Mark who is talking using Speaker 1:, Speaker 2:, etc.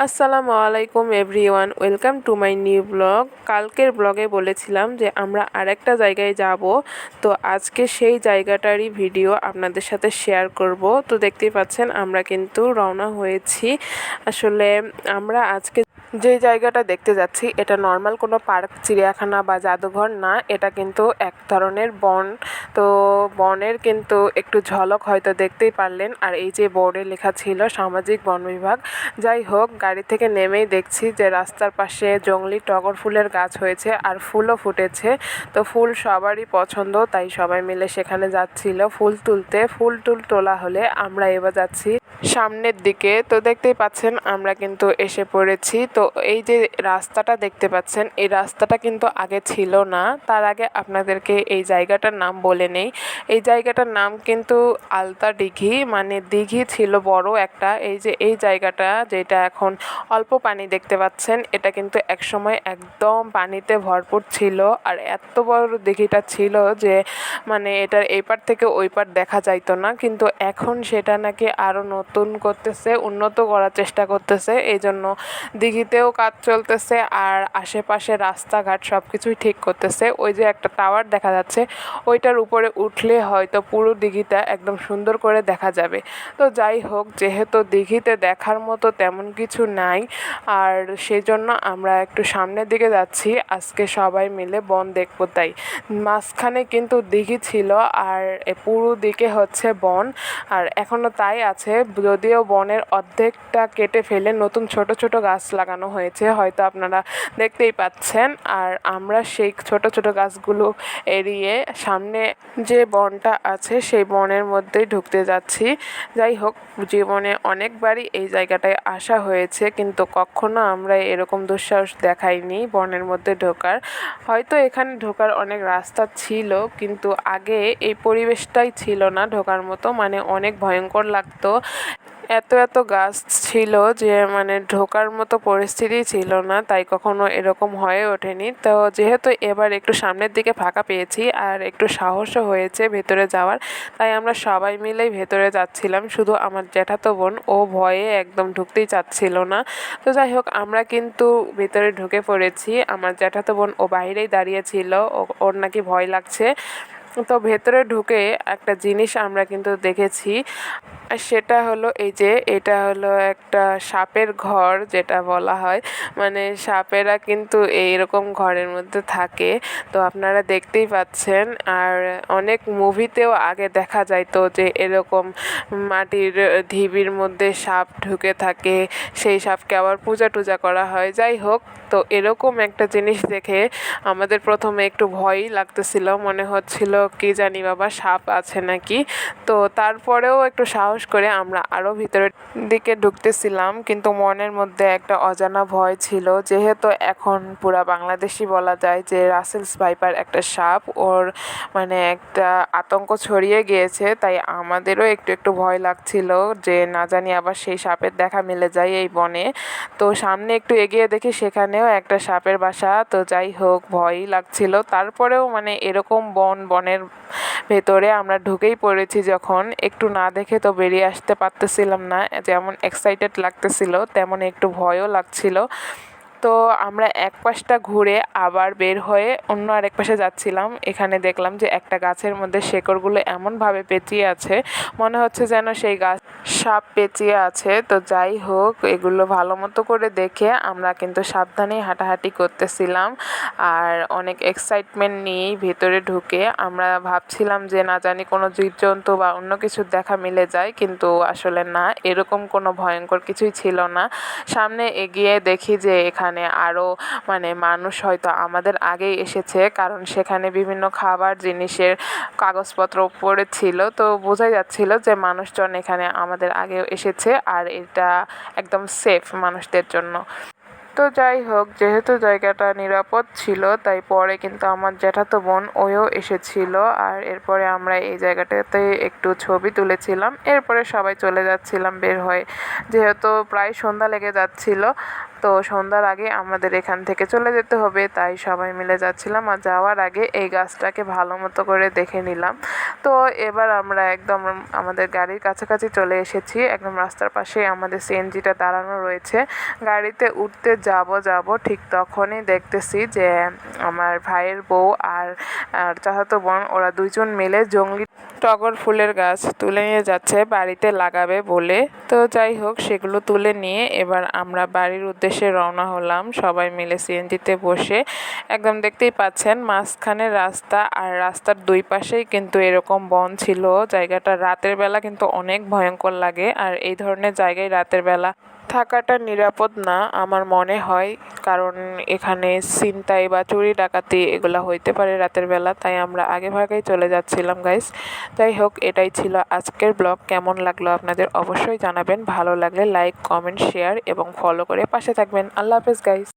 Speaker 1: আসসালামু আলাইকুম everyone, welcome to my new blog. কালকের ব্লগে বলেছিলাম যে আমরা আরেকটা জায়গায় যাব, তো আজকে সেই জায়গাটারই ভিডিও আপনাদের সাথে শেয়ার করব। তো দেখতেই পাচ্ছেন আমরা কিন্তু রওনা হয়েছি। আসলে আমরা আজকে যে জায়গাটা দেখতে যাচ্ছি এটা নর্মাল কোনো পার্ক, চিড়িয়াখানা বা জাদুঘর না, এটা কিন্তু এক ধরনের বন। তো বনের কিন্তু একটু ঝলক হয়তো দেখতেই পারলেন। আর এই যে বোর্ডে লেখা ছিল সামাজিক বন বিভাগ। যাই হোক, গাড়ি থেকে নেমেই দেখছি যে রাস্তার পাশে জংলি টগর ফুলের গাছ হয়েছে আর ফুলও ফুটেছে। তো ফুল সবারই পছন্দ, তাই সবাই মিলে সেখানে যাচ্ছিল ফুল তুলতে। ফুল তোলা হলে আমরা এবার যাচ্ছি সামনের দিকে। তো দেখতেই পাচ্ছেন আমরা কিন্তু এসে পড়েছি। তো এই যে রাস্তাটা দেখতে পাচ্ছেন, এই রাস্তাটা কিন্তু আগে ছিল না। তার আগে আপনাদেরকে এই জায়গাটার নাম বলে নেই। এই জায়গাটার নাম কিন্তু আলতা দিঘি, মানে দিঘি ছিল বড় একটা। এই যে এই জায়গাটা যেটা এখন অল্প পানি দেখতে পাচ্ছেন, এটা কিন্তু একসময় একদম পানিতে ভরপুর ছিল। আর এত বড় দিঘিটা ছিল যে মানে এটার এই পার থেকে ওই পার দেখা যাইতো না। কিন্তু এখন সেটা নাকি আরও নতুন করতেছে, উন্নত করার চেষ্টা করতেছে। এই জন্য দিঘিতেও কাজ চলতেছে আর আশেপাশে রাস্তাঘাট সব কিছুই ঠিক করতেছে। ওই যে একটা টাওয়ার দেখা যাচ্ছে, ওইটার উপরে উঠলে হয়তো পুরো দিঘিটা একদম সুন্দর করে দেখা যাবে। তো যাই হোক, যেহেতু দিঘিতে দেখার মতো তেমন কিছু নাই, আর সেই জন্য আমরা একটু সামনের দিকে যাচ্ছি। আজকে সবাই মিলে বন দেখবো তাই। মাঝখানে কিন্তু দিঘি ছিল আর পুরো দিকে হচ্ছে বন, আর এখনও তাই আছে। যদিও বনের অর্ধেকটা কেটে ফেলে নতুন ছোট ছোট গাছ লাগানো হয়েছে, হয়তো আপনারা দেখতেই পাচ্ছেন। আর আমরা সেই ছোট ছোট গাছগুলো এড়িয়ে সামনে যে বনটা আছে সেই বনের মধ্যেই ঢুকতে যাচ্ছি। যাই হোক, জীবনে অনেকবারই এই জায়গাটায় আসা হয়েছে, কিন্তু কখনো আমরা এরকম দুঃসাহস দেখাইনি বনের মধ্যে ঢোকার। হয়তো এখানে ঢোকার অনেক রাস্তা ছিল, কিন্তু আগে এই পরিবেশটাই ছিল না ঢোকার মতো, মানে অনেক ভয়ঙ্কর লাগতো। এত এত গাছ ছিল যে মানে ঢোকার মতো পরিস্থিতি ছিল না, তাই কখনো এরকম হয়ে ওঠেনি। তো যেহেতু এবার একটু সামনের দিকে ফাঁকা পেয়েছি আর একটু সাহসও হয়েছে ভেতরে যাওয়ার, তাই আমরা সবাই মিলেই ভেতরে যাচ্ছিলাম। শুধু আমার জ্যাঠাতো বোন, ও ভয়ে একদম ঢুকতেই চাচ্ছিল না। তো যাই হোক, আমরা কিন্তু ভেতরে ঢুকে পড়েছি। আমার জ্যাঠাতো বোন ও বাইরেই দাঁড়িয়েছিল, ওর নাকি ভয় লাগছে। তো ভেতরে ঢুকে একটা জিনিস আমরা কিন্তু দেখেছি, আর সেটা হলো এই যে এটা হলো একটা সাপের ঘর যেটা বলা হয়। মানে সাপেরা কিন্তু এইরকম ঘরের মধ্যে থাকে, তো আপনারা দেখতেই পাচ্ছেন। আর অনেক মুভিতেও আগে দেখা যাইতো যে এরকম মাটির ঢিবির মধ্যে সাপ ঢুকে থাকে, সেই সাপকে আবার পূজা টুজা করা হয়। যাই হোক, তো এরকম একটা জিনিস দেখে আমাদের প্রথমে একটু ভয়ই লাগতেছিল, মনে হচ্ছিল কি জানি বাবা সাপ আছে নাকি। তো তারপরেও একটু সাহস করে আমরা আরও ভিতরের দিকে ঢুকতেছিলাম, কিন্তু মনের মধ্যে একটা অজানা ভয় ছিল। যেহেতু এখন পুরা বাংলাদেশই বলা যায় যে রাসেলস ভাইপার একটা সাপ, ওর মানে একটা আতঙ্ক ছড়িয়ে গিয়েছে, তাই আমাদেরও একটু একটু ভয় লাগছিল যে না জানি আবার সেই সাপের দেখা মিলে যায় এই বনে। তো সামনে একটু এগিয়ে দেখি সেখানেও একটা সাপের বাসা। তো যাই হোক, ভয়ই লাগছিল। তারপরেও মানে এরকম বনের ভেতরে আমরা ঢুকেই পড়েছি যখন, একটু না দেখে তো বেরিয়ে আসতে পারতেছিলাম না। যেমন এক্সাইটেড লাগতেছিল তেমন একটু ভয়ও লাগছিল। তো আমরা এক পাশটা ঘুরে আবার বের হয়ে অন্য আরেক পাশে যাচ্ছিলাম। এখানে দেখলাম যে একটা গাছের মধ্যে শেকড়গুলো এমনভাবে পেঁচিয়ে আছে, মনে হচ্ছে যেন সেই গাছ সাপ পেঁচিয়ে আছে। তো যাই হোক, এগুলো ভালো মতো করে দেখে আমরা কিন্তু সাবধানেই হাঁটাহাঁটি করতেছিলাম। আর অনেক এক্সাইটমেন্ট নিয়েই ভেতরে ঢুকে আমরা ভাবছিলাম যে না জানি কোনো জীবজন্তু বা অন্য কিছু দেখা মিলে যায়, কিন্তু আসলে না, এরকম কোনো ভয়ঙ্কর কিছুই ছিল না। সামনে এগিয়ে দেখি যে এখানে আরও মানে মানুষ হয়তো আমাদের আগেই এসেছে, কারণ সেখানে বিভিন্ন খাবার জিনিসের কাগজপত্র পড়েছিল। তো বোঝাই যাচ্ছিল যে মানুষজন এখানে আমাদের আগেও এসেছে আর এটা একদম সেফ মানুষদের জন্য। তো যাই হোক, যেহেতু জায়গাটা নিরাপদ ছিল, তাই পরে কিন্তু আমার জ্যাঠাতো বোন ওও এসেছিল। আর এরপরে আমরা এই জায়গাটাতে একটু ছবি তুলেছিলাম। এরপরে সবাই চলে যাচ্ছিলাম বের হয়ে, যেহেতু প্রায় সন্ধ্যা লেগে যাচ্ছিল। তো সন্ধ্যার আগে আমাদের এখান থেকে চলে যেতে হবে, তাই সবাই মিলে যাচ্ছিলাম। আর যাওয়ার আগে এই গাছটাকে ভালো মতো করে দেখে নিলাম। তো এবার আমরা একদম আমাদের গাড়ির কাছাকাছি চলে এসেছি। একদম রাস্তার পাশে আমাদের সিএনজিটা দাঁড়ানো রয়েছে। গাড়িতে উঠতে যাব ঠিক তখনই দেখতেছি যে আমার ভাইয়ের বউ আর চাচাতো বোন ওরা দুইজন মিলে জংলি টগর ফুলের গাছ তুলে নিয়ে যাচ্ছে বাড়িতে লাগাবে বলে। তো যাই হোক, সেগুলো তুলে নিয়ে এবার আমরা বাড়ির উদ্দেশ্যে রওনা হলাম সবাই মিলে সিএনজিতে বসে। একদম দেখতেই পাচ্ছেন মাঝখানে রাস্তা, আর রাস্তার দুই পাশেই কিন্তু এরকম বন ছিল। জায়গাটা রাতের বেলা কিন্তু অনেক ভয়ঙ্কর লাগে, আর এই ধরনের জায়গায় রাতের বেলা থাকাটা নিরাপদ না আমার মনে হয়, কারণ এখানে ছিনতাই বা চুরি ডাকাতি এগুলা হইতে পারে রাতের বেলা। তাই আমরা আগে ভাগেই চলে যাচ্ছিলাম গাইস। যাই হোক, এটাই ছিল আজকের ব্লগ। কেমন লাগলো আপনাদের অবশ্যই জানাবেন। ভালো লাগলে লাইক, কমেন্ট, শেয়ার এবং ফলো করে পাশে থাকবেন। আল্লাহ হাফেজ গাইস।